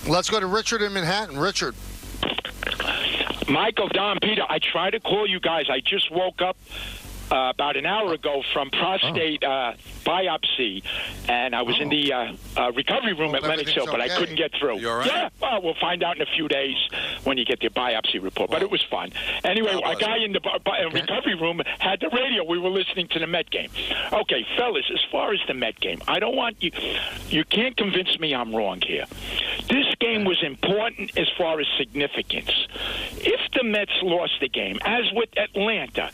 Let's go to Richard in Manhattan. Richard. Michael, Don, Peter, I tried to call you guys. I just woke up about an hour ago from prostate biopsy, and I was in the recovery room at Lenox Hill, but I couldn't get through. You all right? Yeah, well, we'll find out in a few days when you get the biopsy report, but it was fun. Anyway, a guy in the recovery room had the radio. We were listening to the Met game. Okay, fellas, as far as the Met game, I don't want you – you can't convince me I'm wrong here. This game was important as far as significance. If the Mets lost the game, as with Atlanta,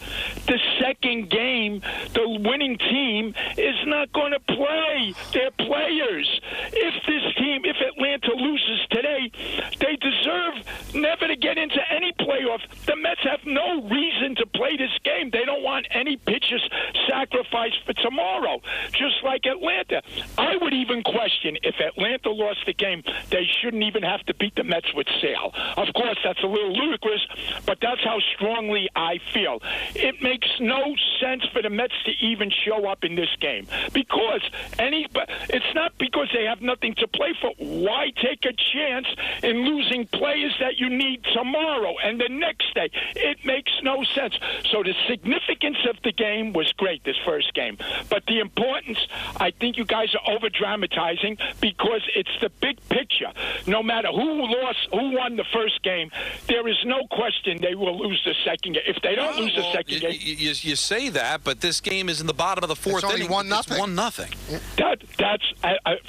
the second game, the winning team is not going to play their players. If Atlanta loses today, they deserve never to get into any playoff. The Mets have no reason to play this game. They don't want any pitchers sacrificed for tomorrow, just like Atlanta. I would even question if Atlanta lost the game, they shouldn't even have to beat the Mets with Sale. Of course, that's a little ludicrous, but that's how strongly I feel. It makes no sense for the Mets to even show up in this game because it's not because they have nothing to play for. Why take a chance in losing players that you need tomorrow and the next day? It makes no sense. So the significance of the game was great, this first game. But the importance, I think you guys are over-dramatizing because it's the big picture. No matter who won the first game, there is no question they will lose the second game. If they don't lose the second game... You say that, but this game is in the bottom of the fourth inning. It's only 1-0.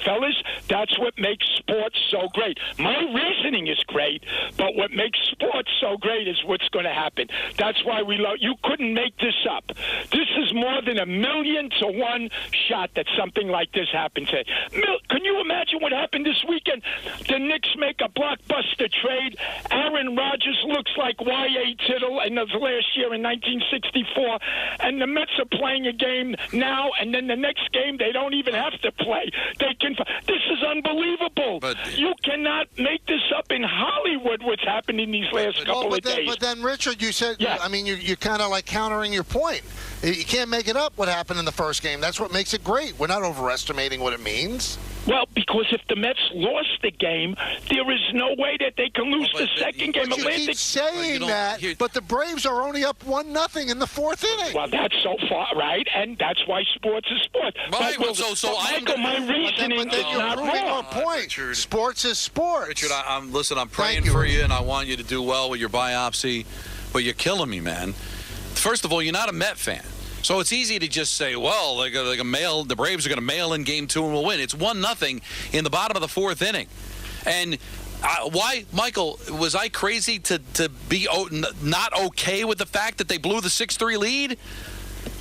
Fellas, that's what makes sports so great. My reasoning is great, but what makes sports so great is what's going to happen. That's why we love. You couldn't make this up. This is more than 1,000,000 to 1 shot that something like this happens. Can you imagine what happened this weekend? The Knicks make a blockbuster trade. Aaron Rodgers looks like Y.A. Tittle in the last year in 1964, and the Mets are playing a game now, and then the next game they don't even have to play. They can. This is unbelievable. But you cannot make this up in Hollywood. What's happened in these last couple of days? But then, Richard, you said. Yeah. I mean, you're kind of like countering your point. You can't make it up. What happened in the first game? That's what makes it great. We're not overestimating what it means. Well, because if the Mets lost the game, there is no way that they can lose the second game. But you keep saying that, but the Braves are only up 1-0 in the fourth inning. Well, that's so far, right? And that's why sports is sport. Right, Michael, my reasoning is not wrong. Point. Richard, sports is sports. Richard, I'm praying for you, and I want you to do well with your biopsy, but you're killing me, man. First of all, you're not a Met fan. So it's easy to just say, well, the Braves are going to mail in Game 2 and we'll win. It's 1-0 in the bottom of the fourth inning. And why, Michael, was I crazy to be not okay with the fact that they blew the 6-3 lead?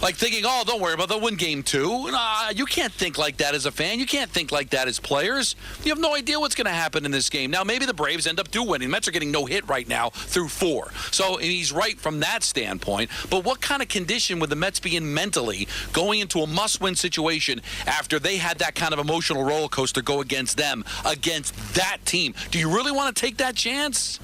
Like thinking, oh, don't worry about it, they'll win Game 2. Nah, you can't think like that as a fan. You can't think like that as players. You have no idea what's going to happen in this game. Now, maybe the Braves end up winning. The Mets are getting no hit right now through 4. So he's right from that standpoint. But what kind of condition would the Mets be in mentally going into a must-win situation after they had that kind of emotional roller coaster go against them, against that team? Do you really want to take that chance?